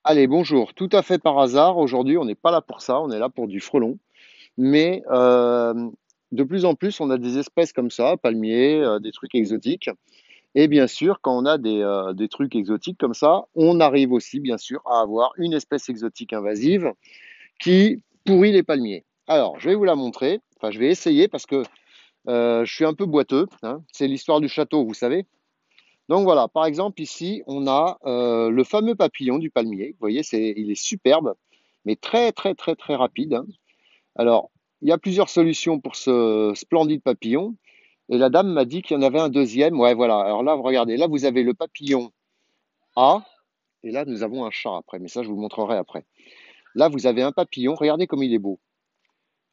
Allez, bonjour. Tout à fait par hasard, aujourd'hui, on n'est pas là pour ça, on est là pour du frelon. Mais de plus en plus, on a des espèces comme ça, palmiers, des trucs exotiques. Et bien sûr, quand on a des trucs exotiques comme ça, on arrive aussi, bien sûr, à avoir une espèce exotique invasive qui pourrit les palmiers. Alors, je vais vous la montrer. Enfin, je vais essayer parce que je suis un peu boiteux, hein. C'est l'histoire du château, vous savez. Donc voilà, par exemple, ici, on a le fameux papillon du palmier. Vous voyez, il est superbe, mais très, très, très, très rapide, hein. Alors, il y a plusieurs solutions pour ce splendide papillon. Et la dame m'a dit qu'il y en avait un deuxième. Ouais, voilà. Alors là, regardez, là, vous avez le papillon A. Et là, nous avons un chat après. Mais ça, je vous montrerai après. Là, vous avez un papillon. Regardez comme il est beau.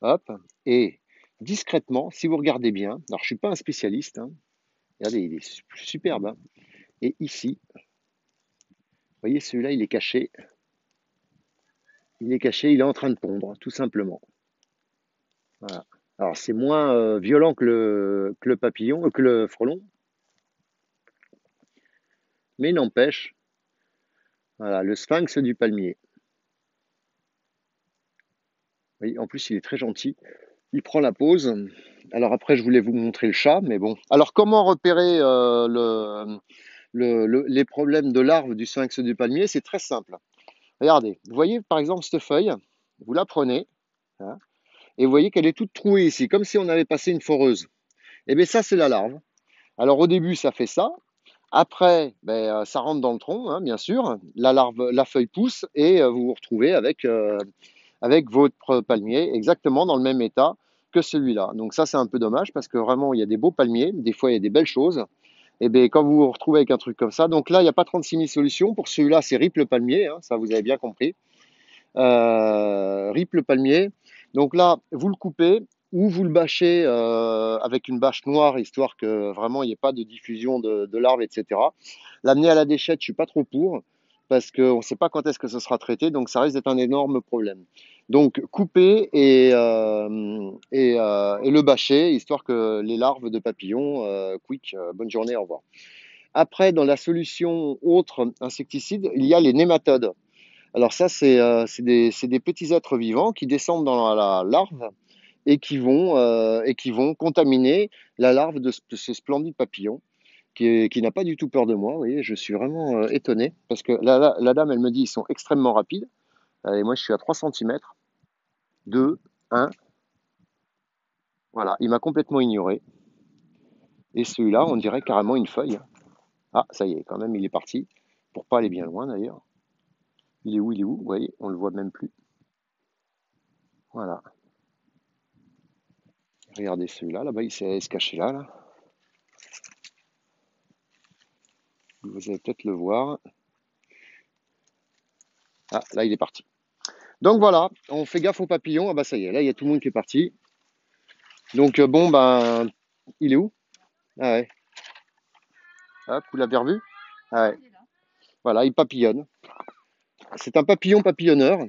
Hop. Et discrètement, si vous regardez bien, alors je ne suis pas un spécialiste, hein. Regardez, il est superbe, hein. Et ici, vous voyez, celui-là, il est caché. Il est caché, il est en train de pondre, tout simplement. Voilà. Alors, c'est moins violent que le papillon, que le frelon, mais il n'empêche, voilà, le sphinx du palmier. Oui, en plus, il est très gentil. Il prend la pause. Alors après, je voulais vous montrer le chat, mais bon. Alors, comment repérer les problèmes de larves du sphinx du palmier? C'est très simple. Regardez, vous voyez par exemple cette feuille, vous la prenez, hein, et vous voyez qu'elle est toute trouée ici, comme si on avait passé une foreuse. Et bien ça, c'est la larve. Alors au début, ça fait ça. Après, ben, ça rentre dans le tronc, hein, bien sûr. La larve, la feuille pousse et vous vous retrouvez avec votre palmier exactement dans le même état que celui-là. Donc ça, c'est un peu dommage parce que vraiment, il y a des beaux palmiers. Des fois, il y a des belles choses. Et bien, quand vous vous retrouvez avec un truc comme ça, donc là, il n'y a pas 36 000 solutions. Pour celui-là, c'est RIP le palmier, hein, ça vous avez bien compris. RIP le palmier. Donc là, vous le coupez ou vous le bâchez avec une bâche noire, histoire que vraiment il n'y ait pas de diffusion de larves, etc. L'amener à la déchette, je suis pas trop pour, parce qu'on ne sait pas quand est-ce que ce sera traité, donc ça risque d'être un énorme problème. Donc couper et le bâcher, histoire que les larves de papillons, quick, bonne journée, au revoir. Après, dans la solution autre insecticide, il y a les nématodes. Alors ça, c'est des petits êtres vivants qui descendent dans la larve et qui vont contaminer la larve de ce splendide papillon qui n'a pas du tout peur de moi. Vous voyez, je suis vraiment étonné parce que la dame, elle me dit ils sont extrêmement rapides. Et moi, je suis à 3 centimètres, 2, 1. Voilà, il m'a complètement ignoré. Et celui-là, on dirait carrément une feuille. Ah, ça y est, quand même, il est parti. Pour pas aller bien loin d'ailleurs. Il est où? Il est où? Vous voyez, on le voit même plus. Voilà. Regardez celui-là, là-bas, il s'est se cacher là, là. Vous allez peut-être le voir. Ah, là, il est parti. Donc voilà, on fait gaffe aux papillons. Ah bah ça y est, là, il y a tout le monde qui est parti. Donc bon, ben, il est où? Ah ouais, hop, vous l'avez revu? Ah ouais, voilà, il papillonne. C'est un papillon papillonneur.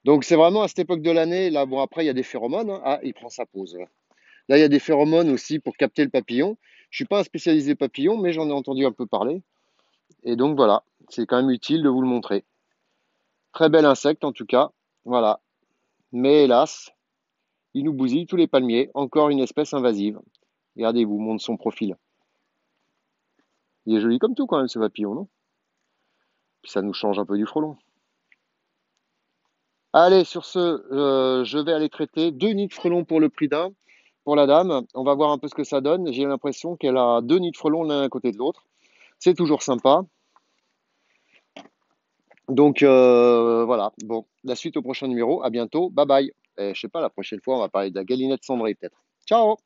Donc c'est vraiment à cette époque de l'année, là, bon, après, il y a des phéromones, hein. Ah, il prend sa pause. Là, il y a des phéromones aussi pour capter le papillon. Je suis pas un spécialisé papillon, mais j'en ai entendu un peu parler. Et donc voilà, c'est quand même utile de vous le montrer. Très bel insecte en tout cas. Voilà. Mais hélas, il nous bousille tous les palmiers. Encore une espèce invasive. Regardez, vous montre son profil. Il est joli comme tout quand même ce papillon, non? Puis ça nous change un peu du frelon. Allez, sur ce, je vais aller traiter 2 nids de frelons pour le prix d'un. Pour la dame, on va voir un peu ce que ça donne. J'ai l'impression qu'elle a 2 nids de frelons l'un à côté de l'autre. C'est toujours sympa. Donc voilà, bon, la suite au prochain numéro. À bientôt, bye bye. Et je sais pas, la prochaine fois, on va parler de la galinette cendrée peut-être. Ciao!